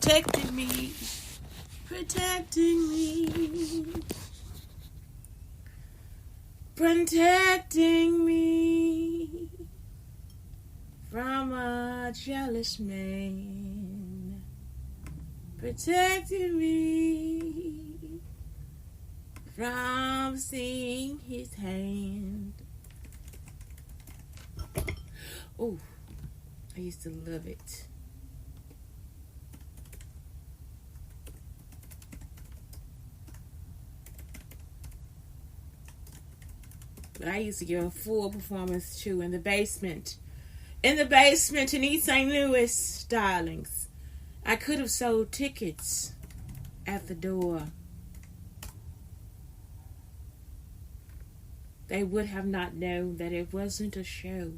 protecting me, protecting me, protecting me from a jealous man, protecting me from seeing his hand. Oh, I used to love it. But I used to give a full performance too in the basement. In the basement in East St. Louis, darlings. I could have sold tickets at the door. They would have not known that it wasn't a show.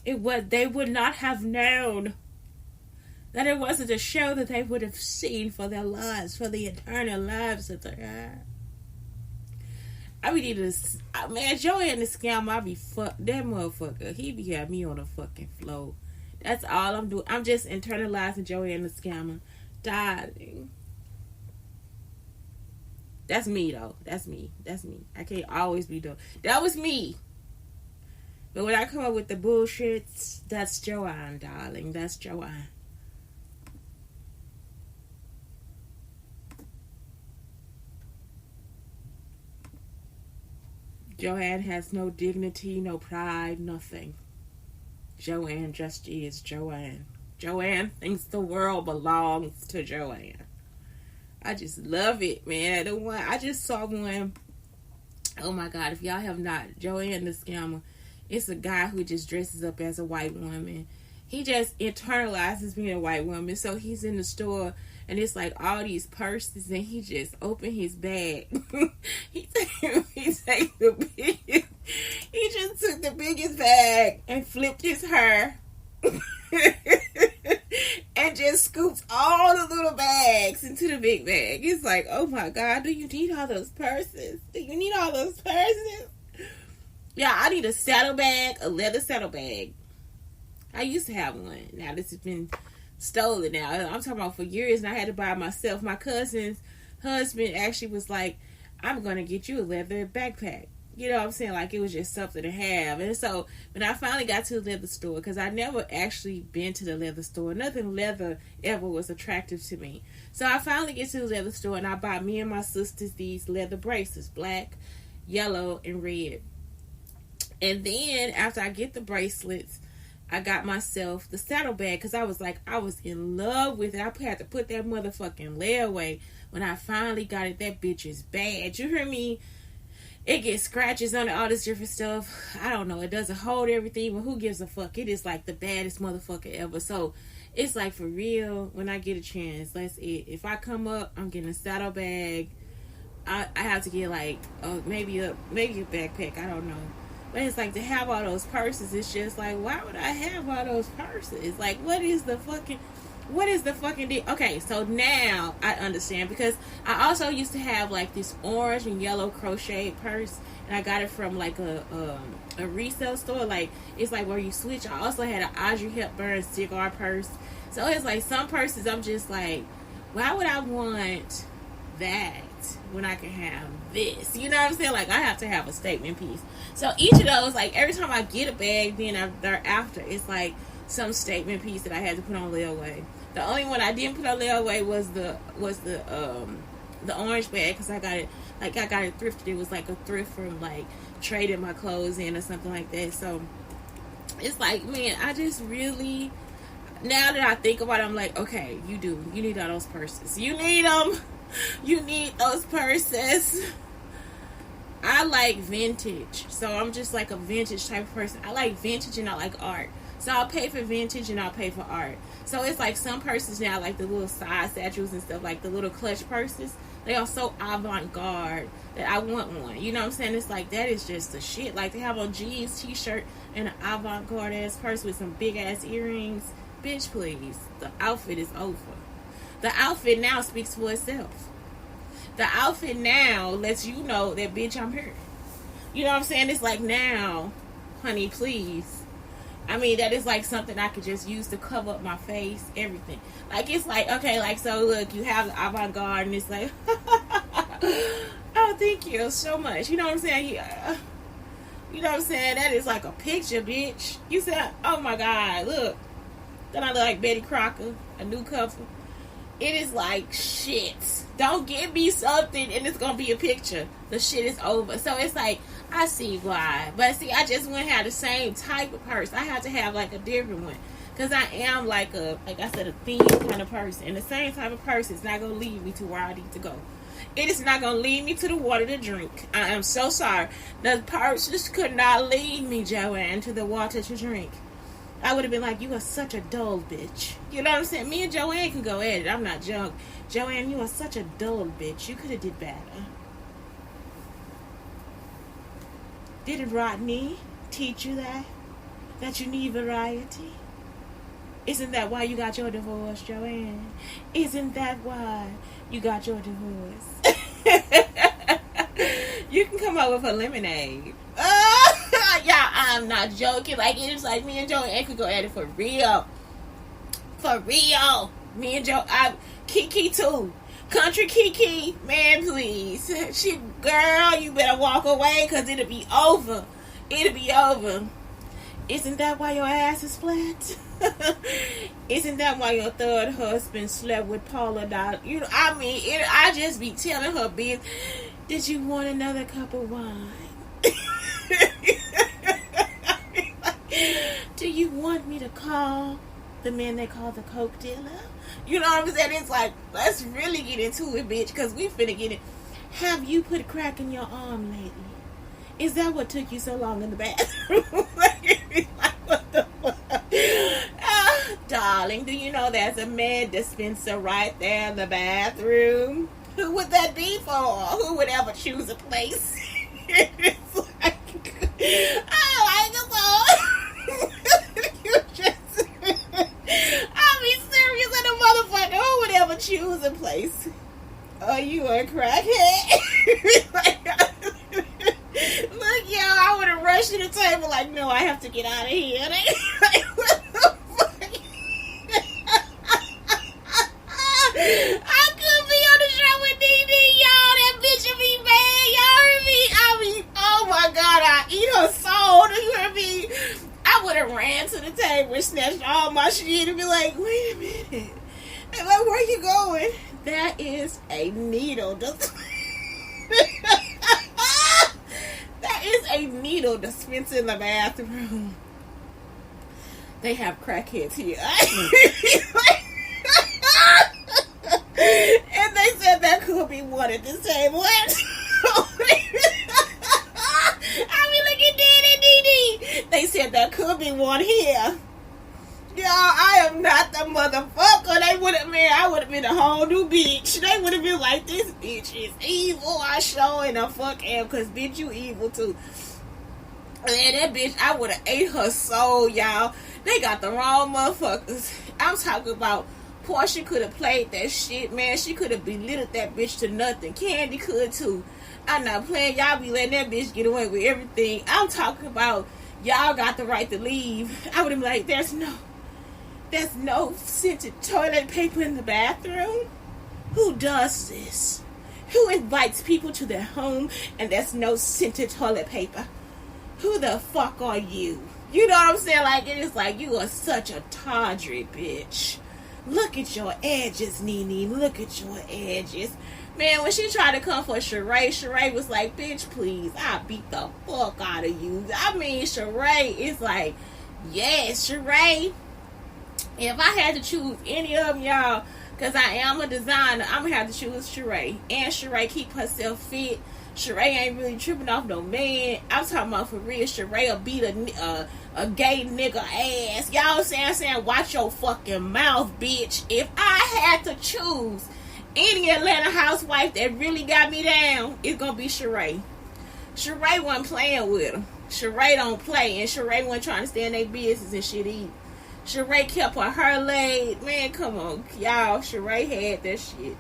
They would not have known that it wasn't a show that they would have seen for their lives, for the eternal lives that they had. I would either, man, Joanne the scammer, I be fuck that motherfucker. He be having me on the fucking floor. That's all I'm doing. I'm just internalizing Joanne the scammer. Darling. That's me though. That's me. I can't always be doing. That was me. But when I come up with the bullshit, that's Joanne, darling. That's Joanne. Joanne has no dignity, no pride, nothing. Joanne just is Joanne. Joanne thinks the world belongs to Joanne. I just love it, man. I just saw one. Oh my God, if y'all have not, Joanne the scammer. It's a guy who just dresses up as a white woman. He just internalizes being a white woman. So he's in the store and it's like all these purses and he just opened his bag. he just took the biggest bag and flipped his hair. And just scoops all the little bags into the big bag. It's like, oh my God, do you need all those purses? Yeah, I need a saddlebag, a leather saddlebag. I used to have one. Now this has been stolen now. I'm talking about for years and I had to buy it myself. My cousin's husband actually was like, I'm going to get you a leather backpack. You know what I'm saying? Like it was just something to have. And so when I finally got to the leather store, because I never actually been to the leather store. Nothing leather ever was attractive to me. So I finally get to the leather store and I buy me and my sisters these leather bracelets, black, yellow, and red. And then after I get the bracelets, I got myself the saddlebag because I was in love with it. I had to put that motherfucking layaway. When I finally got it, that bitch is bad. You hear me? It gets scratches on it, all this different stuff. I don't know. It doesn't hold everything, but who gives a fuck? It is like the baddest motherfucker ever. So it's like for real, when I get a chance, that's it. If I come up, I'm getting a saddlebag. I have to get like maybe a backpack. I don't know. But it's like to have all those purses, it's just like, why would I have all those purses? Like, what is the fucking deal? Okay, so now I understand because I also used to have like this orange and yellow crochet purse, and I got it from like a resale store. Like it's like where you switch. I also had an Audrey Hepburn cigar purse. So it's like some purses I'm just like, why would I want that when I can have this? You know what I'm saying? Like I have to have a statement piece. So each of those, like every time I get a bag, then thereafter it's like some statement piece that I had to put on layaway. The only one I didn't put on layaway was the orange bag because I got it thrifted. It was like a thrift from like trading my clothes in or something like that. So it's like, man, I just really, now that I think about it, I'm like, okay, you need all those purses. You need them. You need those purses. I like vintage, so I'm just like a vintage type of person. I like vintage and I like art, so I'll pay for vintage and I'll pay for art. So it's like some purses now, like the little side satchels and stuff, like the little clutch purses, they are so avant-garde that I want one. You know what I'm saying? It's like that is just the shit. Like to have on jeans, t-shirt, and an avant-garde ass purse with some big ass earrings. Bitch, please. The outfit is over. The outfit now speaks for itself. The outfit now lets you know that, bitch, I'm here. You know what I'm saying? It's like, now, honey, please. I mean, that is like something I could just use to cover up my face, everything. Like, it's like, okay, like, so look, you have the avant-garde, and it's like, oh, thank you so much. You know what I'm saying? Yeah. You know what I'm saying? That is like a picture, bitch. You said, oh my God, look. Then I look like Betty Crocker, a new couple. It is like, shit. Don't give me something and it's going to be a picture. The shit is over. So it's like, I see why. But see, I just wouldn't have the same type of purse. I have to have like a different one. Because I am like I said, a theme kind of person. And the same type of purse is not going to lead me to where I need to go. It is not going to lead me to the water to drink. I am so sorry. The purse just could not lead me, Joanne, to the water to drink. I would have been like, you are such a dull bitch. You know what I'm saying? Me and Joanne can go at it. I'm not junk. Joanne, you are such a dull bitch. You could have did better. Didn't Rodney teach you that? That you need variety? Isn't that why you got your divorce, Joanne? Isn't that why you got your divorce? You can come up with a lemonade. Yeah, I'm not joking. Like, it's like me and Joanne could go at it for real. For real. Me and Kiki too. Country Kiki, man, please. Girl, you better walk away because it'll be over. It'll be over. Isn't that why your ass is flat? Isn't that why your third husband slept with Paula Doll? You know, I mean, I just be telling her, bitch, did you want another cup of wine? Do you want me to call the man they call the coke dealer? You know what I'm saying? It's like, let's really get into it, bitch, because we finna get it. Have you put crack in your arm lately? Is that what took you so long in the bathroom? Like, what the fuck? Darling, do you know there's a med dispenser right there in the bathroom? Who would that be for? Who would ever choose a place? It's like, I like it so. You just, I'll be serious in a motherfucker. Who would ever choose a place? Oh, you a crackhead? Look, y'all, I would have rushed to the table like, no, I have to get out of here. Like, what the fuck? I could be on the show with DD, y'all. That bitch would be mad. Y'all heard me? I mean, oh my God, I eat her soul. Do you hear me? I would have ran to the table and snatched all my shit and be like, wait a minute. And like, where you going? That is a needle. That is a needle dispenser in the bathroom. They have crackheads here. And they said that could be one at the table. I mean, look at Daddy DD. They said that could be one here. Y'all, I am not the motherfucker. They would have, man, I would have been a whole new bitch. They would have been like, this bitch is evil. I sure in the fuck am, because bitch, you evil too. And that bitch, I would have ate her soul, y'all. They got the wrong motherfuckers. I'm talking about Portia could have played that shit, man. She could have belittled that bitch to nothing. Candy could too. I'm not playing. Y'all be letting that bitch get away with everything. I'm talking about y'all got the right to leave. I would have been like, there's no scented toilet paper in the bathroom? Who does this? Who invites people to their home and there's no scented toilet paper? Who the fuck are you? You know what I'm saying? Like, it is like, you are such a tawdry bitch. Look at your edges, Nene. Look at your edges. Man, when she tried to come for Sheree was like, bitch, please, I'll beat the fuck out of you. I mean, Sheree is like, yes, Sheree. If I had to choose any of them, y'all, because I am a designer, I'm going to have to choose Sheree. And Sheree keep herself fit. Sheree ain't really tripping off no man. I'm talking about for real. Sheree will beat a gay nigga ass. Y'all saying, watch your fucking mouth, bitch. If I had to choose any Atlanta housewife that really got me down, it's going to be Sheree. Sheree wasn't playing with her. Sheree don't play. And Sheree wasn't trying to stay in their business and shit either. Sheree kept her hair laid. Man, come on. Y'all, Sheree had that shit.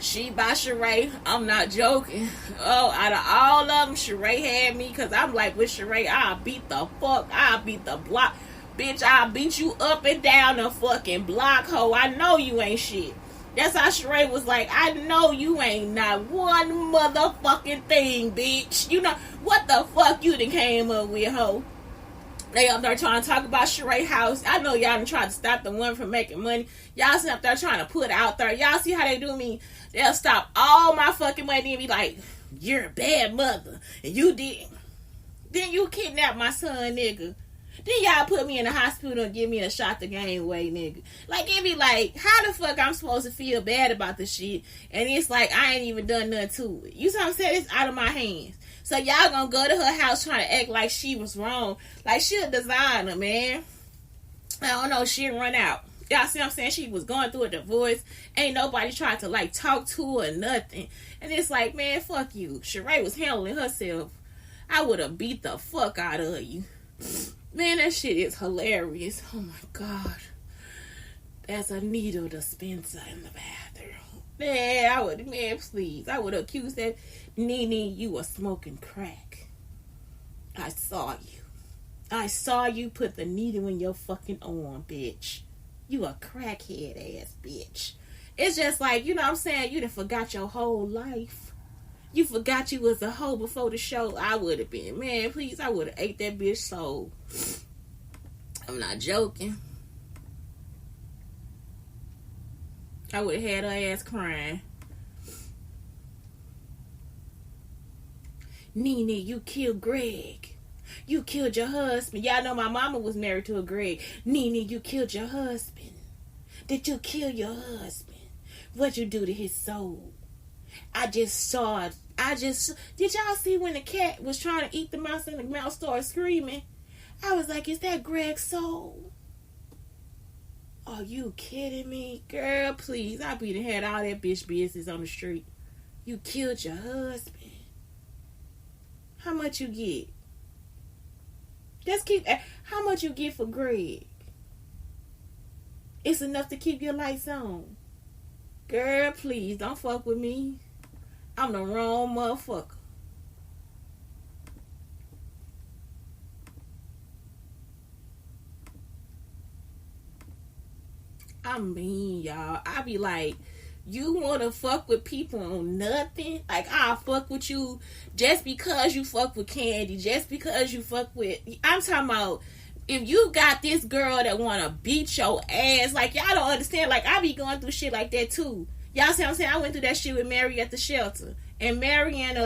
She by Sheree. I'm not joking. Oh, out of all of them, Sheree had me because I'm like, with Sheree, I'll beat the fuck. I'll beat the block. Bitch, I'll beat you up and down the fucking block, hoe. I know you ain't shit. That's how Sheree was like, I know you ain't not one motherfucking thing, bitch. You know, what the fuck you done came up with, hoe? They up there trying to talk about Sheree house. I know y'all done tried to stop the one from making money. Y'all sit up there trying to put out there. Y'all see how they do me? They'll stop all my fucking money and be like, you're a bad mother. And you did. Then you kidnapped my son, nigga. Then y'all put me in the hospital and give me a shot to gain weight, nigga. Like, it be like, how the fuck I'm supposed to feel bad about this shit? And it's like, I ain't even done nothing to it. You see what I'm saying? It's out of my hands. So y'all gonna go to her house trying to act like she was wrong. Like, she a designer, man. I don't know, she'll run out. Y'all see what I'm saying? She was going through a divorce. Ain't nobody tried to, like, talk to her or nothing. And it's like, man, fuck you. Sheree was handling herself. I would have beat the fuck out of you. Man, that shit is hilarious. Oh, my God. There's a needle dispenser in the bathroom. Man, please. I would accuse that Nene, you were smoking crack. I saw you. I saw you put the needle in your fucking arm, bitch. You a crackhead ass bitch. It's just like, you know what I'm saying? You done forgot your whole life. You forgot you was a hoe before the show. I would have been. Man, please, I would have ate that bitch soul. I'm not joking. I would have had her ass crying. Nene, you killed Greg. You killed your husband. Y'all know my mama was married to a Greg. Nene, you killed your husband. Did you kill your husband? What'd you do to his soul? I just saw it. Did y'all see when the cat was trying to eat the mouse and the mouse started screaming? I was like, is that Greg's soul? Are you kidding me? Girl, please. I be done had all that bitch business on the street. You killed your husband. How much you get? Just keep. How much you get for Greg? It's enough to keep your lights on. Girl, please don't fuck with me. I'm the wrong motherfucker. I mean, y'all, I be like, you want to fuck with people on nothing? Like, I'll fuck with you just because you fuck with Candy, just because you fuck with... I'm talking about, if you got this girl that want to beat your ass, like, y'all don't understand. Like, I be going through shit like that, too. Y'all see what I'm saying? I went through that shit with Mary at the shelter. And Mary and,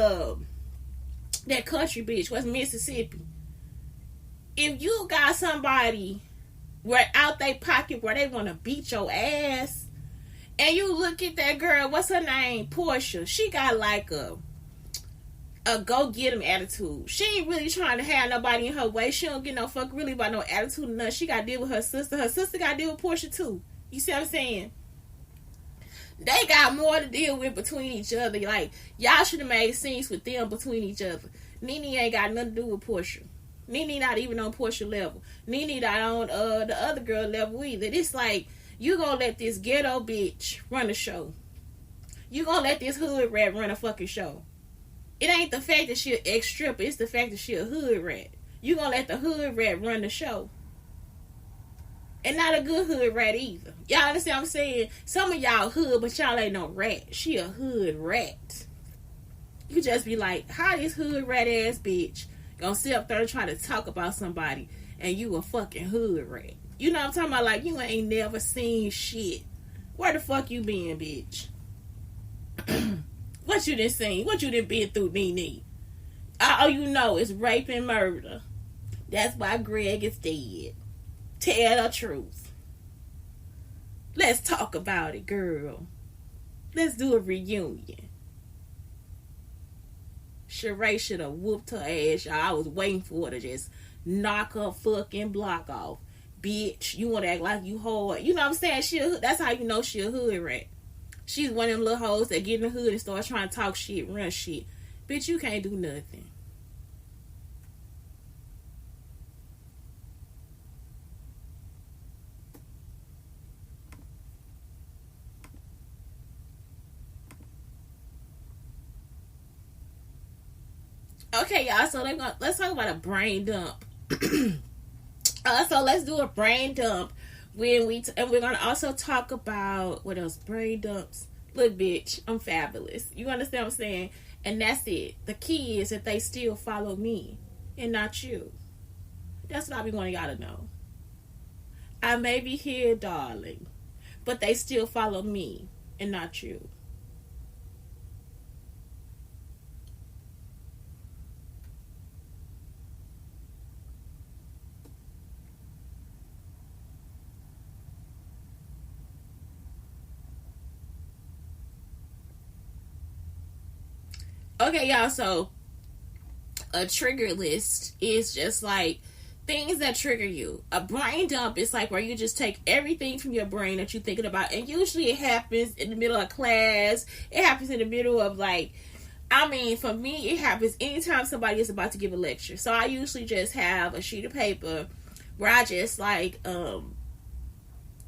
that country bitch was Mississippi. If you got somebody where out they pocket where they want to beat your ass, and you look at that girl, what's her name? Portia. She got like a go get 'em attitude. She ain't really trying to have nobody in her way. She don't get no fuck really about no attitude or nothing. She got to deal with her sister. Her sister got to deal with Portia too. You see what I'm saying? They got more to deal with between each other. Like, y'all should have made scenes with them between each other. Nene ain't got nothing to do with Portia. Nene not even on Portia level. Nene not on the other girl level either. It's like, you gonna let this ghetto bitch run a show. You gonna let this hood rat run a fucking show. It ain't the fact that she an ex-stripper. It's the fact that she a hood rat. You gonna let the hood rat run the show. And not a good hood rat either. Y'all understand what I'm saying? Some of y'all hood, but y'all ain't no rat. She a hood rat. You just be like, how this hood rat ass bitch gonna sit up there and try to talk about somebody and you a fucking hood rat? You know what I'm talking about? Like, you ain't never seen shit. Where the fuck you been, bitch? What you done seen? What you done been through, Nene? All you know is rape and murder. That's why Greg is dead. Tell the truth. Let's talk about it, girl. Let's do a reunion. Sheree should have whooped her ass, y'all. I was waiting for her to just knock her fucking block off. Bitch, you want to act like you hard. You know what I'm saying? That's how you know she a hood rat. She's one of them little hoes that get in the hood and start trying to talk shit, run shit. Bitch, you can't do nothing. Okay, y'all. So let's talk about a brain dump. So let's do a brain dump and we're gonna also talk about what else? Brain dumps. Look, bitch, I'm fabulous. You understand what I'm saying? And that's it. The key is that they still follow me and not you. That's what I be wanting y'all to know. I may be here, darling, but they still follow me and not you. Okay, y'all, so a trigger list is just like things that trigger you. A brain dump is like where you just take everything from your brain that you're thinking about, and usually it happens in the middle of class. It happens in the middle of like, I mean, for me, it happens anytime somebody is about to give a lecture. So I usually just have a sheet of paper where I just like,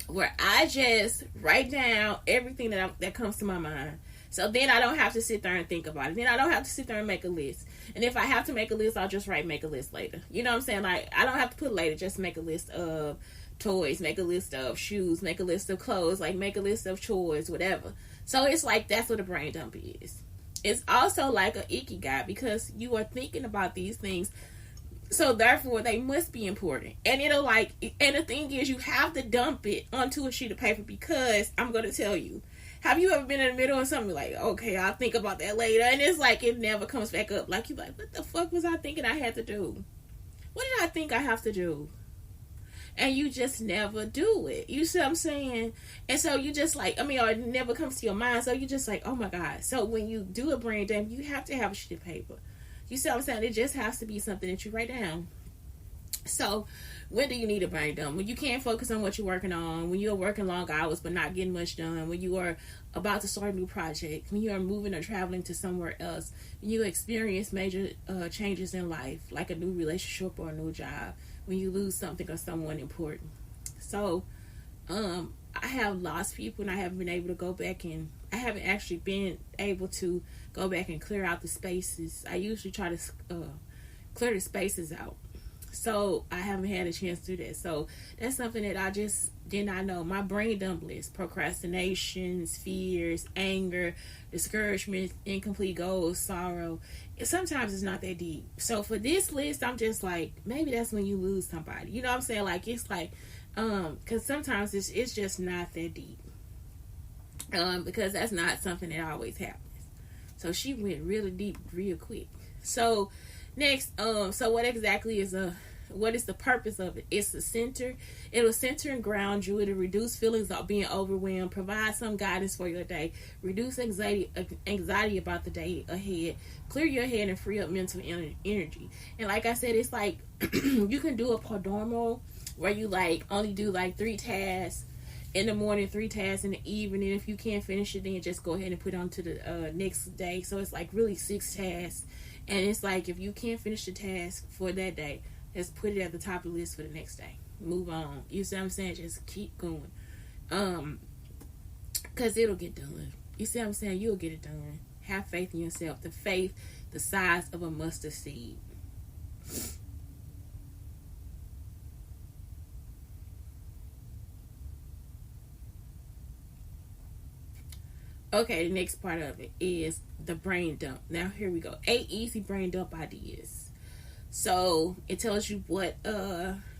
where I just write down everything that comes to my mind. So then I don't have to sit there and think about it. Then I don't have to sit there and make a list. And if I have to make a list, I'll just make a list later. You know what I'm saying? Like, I don't have to put later. Just make a list of toys, make a list of shoes, make a list of clothes, like make a list of chores, whatever. So it's like, that's what a brain dump is. It's also like an ikigai because you are thinking about these things. So therefore, they must be important. And it'll like, and the thing is, you have to dump it onto a sheet of paper because I'm going to tell you. Have you ever been in the middle of something like, okay, I'll think about that later, and it's like it never comes back up? Like, you're like, what the fuck was I thinking I had to do? What did I think I have to do? And you just never do it. You see what I'm saying? And so you just like, I mean, or it never comes to your mind. So you just like, oh my God. So when you do a brain dump, you have to have a sheet of paper. You see what I'm saying? It just has to be something that you write down. So when do you need a brain dump? When you can't focus on what you're working on, when you're working long hours but not getting much done, when you are about to start a new project, when you are moving or traveling to somewhere else, when you experience major changes in life, like a new relationship or a new job, when you lose something or someone important. So I have lost people and I haven't been able to go back, and I haven't actually been able to go back and clear out the spaces. I usually try to clear the spaces out. So I haven't had a chance to do that. So that's something that I just did not know. My brain dump list: procrastinations, fears, anger, discouragement, incomplete goals, sorrow. Sometimes it's not that deep. So for this list, I'm just like, maybe that's when you lose somebody. You know what I'm saying? Like, it's like, because sometimes it's just not that deep. Because that's not something that always happens. So she went really deep real quick. So next, so what exactly is what is the purpose of it? It's the center. It'll center and ground you. It'll reduce feelings of being overwhelmed, provide some guidance for your day, reduce anxiety about the day ahead, clear your head and free up mental energy. And like I said, it's like you can do a Pomodoro where you like only do like 3 tasks in the morning, 3 tasks in the evening. If you can't finish it, then just go ahead and put it on to the next day. So it's like really 6 tasks. And it's like, if you can't finish the task for that day, just put it at the top of the list for the next day. Move on. You see what I'm saying? Just keep going. Because it'll get done. You see what I'm saying? You'll get it done. Have faith in yourself. The faith the size of a mustard seed. Okay, the next part of it is the brain dump. Now, here we go. 8 easy brain dump ideas. So, it tells you what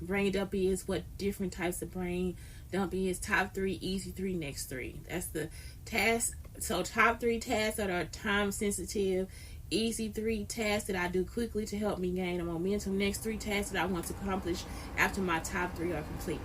brain dump is, what different types of brain dump is. Top 3, easy 3, next 3. That's the task. So, top 3 tasks that are time sensitive. Easy 3 tasks that I do quickly to help me gain a momentum. Next 3 tasks that I want to accomplish after my top 3 are complete.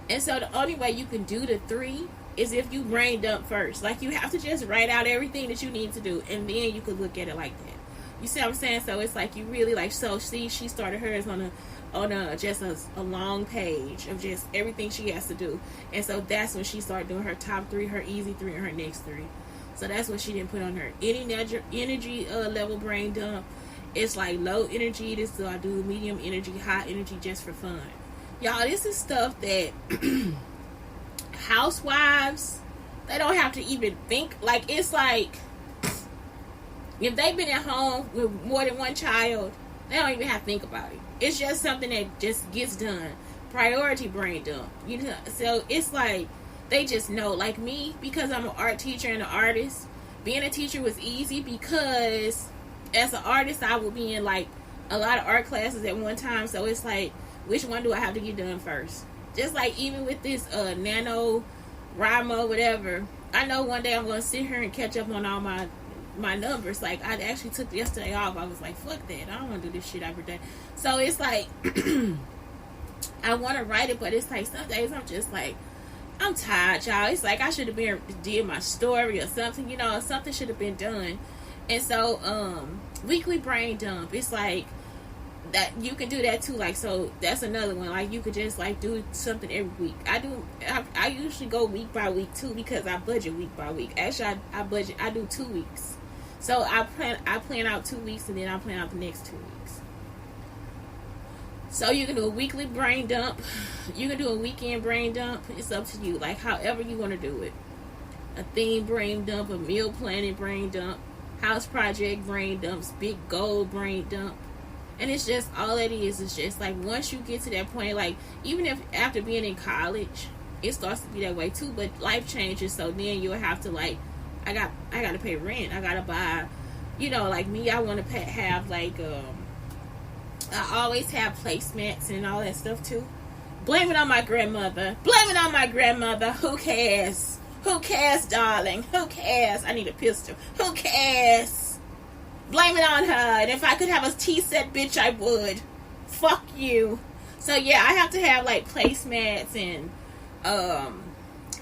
And so, the only way you can do the 3 is if you brain dump first. Like, you have to just write out everything that you need to do, and then you could look at it like that. You see what I'm saying? So it's like you really like, so see, she started hers on a just a long page of just everything she has to do. And so that's when she started doing her top 3, her easy 3, and her next 3. So that's what she didn't put on her. Any energy level brain dump, it's like low energy. This is I do medium energy, high energy, just for fun. Y'all, this is stuff that housewives, they don't have to even think. Like, it's like, If they've been at home with more than one child, they don't even have to think about it. It's just something that just gets done. Priority brain dump. You know, so it's like they just know. Like me, because I'm an art teacher and an artist, being a teacher was easy because as an artist I would be in like a lot of art classes at one time. So it's like, which one do I have to get done first? Just like even with this NaNoWriMo, whatever, I know one day I'm going to sit here and catch up on all my numbers. Like, I actually took yesterday off. I was like, fuck that, I don't want to do this shit every day. So it's like I want to write it, but it's like some days I'm just like, I'm tired, y'all. It's like I should have been did my story or something, you know, something should have been done. And so weekly brain dump, it's like that you can do that too. Like, so that's another one. Like, you could just like do something every week. I usually go week by week too, because I budget week by week. Actually, I do 2 weeks. So I plan out 2 weeks, and then I plan out the next 2 weeks. So you can do a weekly brain dump. You can do a weekend brain dump. It's up to you. Like, however you want to do it. A theme brain dump, a meal planning brain dump, house project brain dumps, big goal brain dump. And it's just, all it is just like, once you get to that point, like, even if after being in college, it starts to be that way too, but life changes. So then you'll have to, like, I got to pay rent. I got to buy, you know, like me, I want to have like, I always have placemats and all that stuff too. Blame it on my grandmother. Blame it on my grandmother. Who cares? Who cares, darling? Who cares? I need a pistol. Who cares? Blame it on her. And if I could have a tea set, bitch, I would. Fuck you. So yeah, I have to have like placemats, and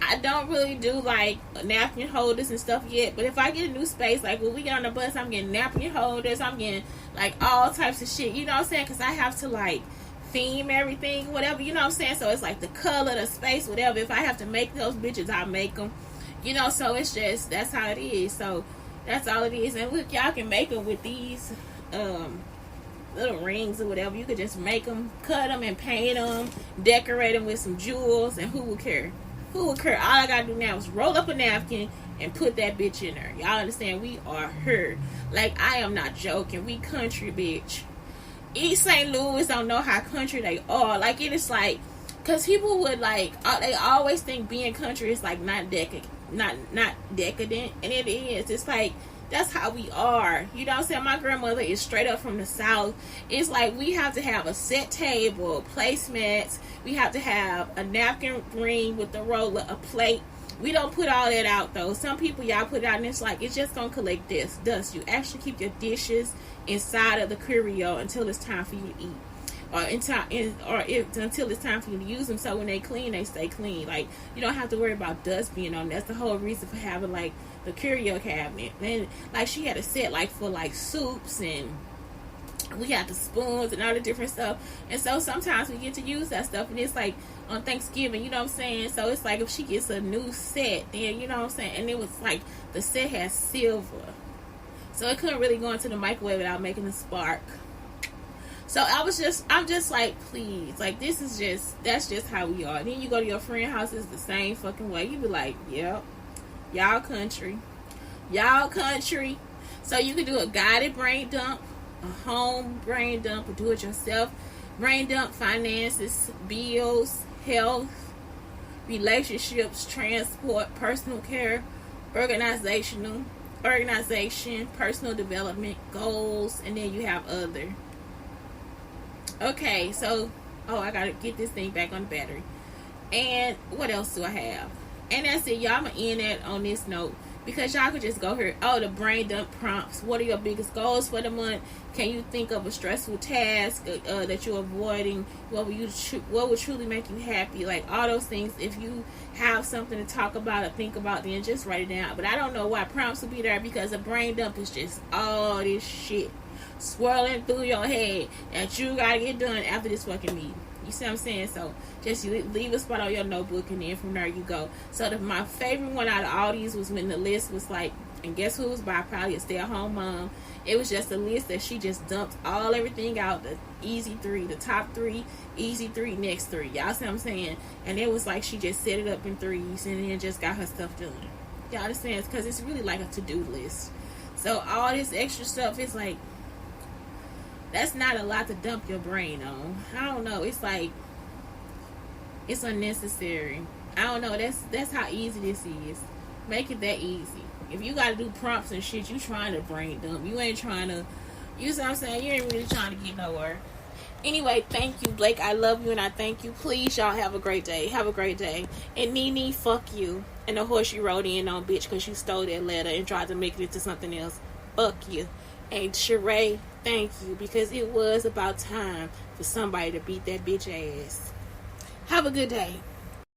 I don't really do like napkin holders and stuff yet. But if I get a new space, like when we get on the bus, I'm getting napkin holders. I'm getting like all types of shit. You know what I'm saying? Because I have to like theme everything, whatever. You know what I'm saying? So it's like the color, the space, whatever. If I have to make those bitches, I'll make them. You know, so it's just, that's how it is. So that's all it is. And look, y'all can make them with these little rings or whatever. You could just make them, cut them, and paint them, decorate them with some jewels, and who would care? Who would care? All I gotta do now is roll up a napkin and put that bitch in there. Y'all understand? We are her. Like, I am not joking. We country, bitch. East St. Louis don't know how country they are. Like, it is like, because people would like, they always think being country is like not decadent, and it is. It's like, that's how we are. You know what I'm saying? My grandmother is straight up from the South. It's like, we have to have a set table, placemats. We have to have a napkin ring with the roller, a plate. We don't put all that out though. Some people, y'all put it out and it's like, it's just gonna collect dust. You actually keep your dishes inside of the curio until it's time for you to eat, or until it's time for you to use them. So when they clean, they stay clean. Like, you don't have to worry about dust being on. That's the whole reason for having like the curio cabinet. And like, she had a set like for like soups, and we had the spoons and all the different stuff. And so sometimes we get to use that stuff, and it's like on Thanksgiving, you know what I'm saying? So it's like, if she gets a new set, then, you know what I'm saying? And it was like, the set has silver, so it couldn't really go into the microwave without making a spark. So I'm just like, please, like, that's just how we are. Then you go to your friend's house, it's the same fucking way. You be like, yep, y'all country. So you can do a guided brain dump, a home brain dump, or do it yourself brain dump. Finances, bills, health, relationships, transport, personal care, organization, personal development, goals, and then you have other. Okay, so, I gotta get this thing back on the battery. And what else do I have? And that's it, y'all. I'm gonna end it on this note, because y'all could just go here. The brain dump prompts. What are your biggest goals for the month? Can you think of a stressful task that you're avoiding? What would truly make you happy? Like, all those things. If you have something to talk about or think about, then just write it down. But I don't know why prompts will be there, because a brain dump is just all this shit swirling through your head that you gotta get done after this fucking meeting. You see what I'm saying? So just leave a spot on your notebook, and then from there you go. So my favorite one out of all these was when the list was like, and guess who it was by? Probably a stay-at-home mom. It was just a list that she just dumped everything out. The easy 3, the top 3, easy 3, next 3. Y'all see what I'm saying? And it was like she just set it up in threes and then just got her stuff done. Y'all understand? Because it's really like a to-do list. So all this extra stuff is like, that's not a lot to dump your brain on. I don't know. It's like, it's unnecessary. I don't know. That's how easy this is. Make it that easy. If you gotta do prompts and shit, you trying to brain dump. You ain't trying to, you see what I'm saying? You ain't really trying to get nowhere. Anyway, thank you, Blake. I love you and I thank you. Please, y'all have a great day. Have a great day. And Nene, fuck you. And the horse you rode in on, bitch, because you stole that letter and tried to make it into something else. Fuck you. And Sheree, thank you, because it was about time for somebody to beat that bitch ass. Have a good day.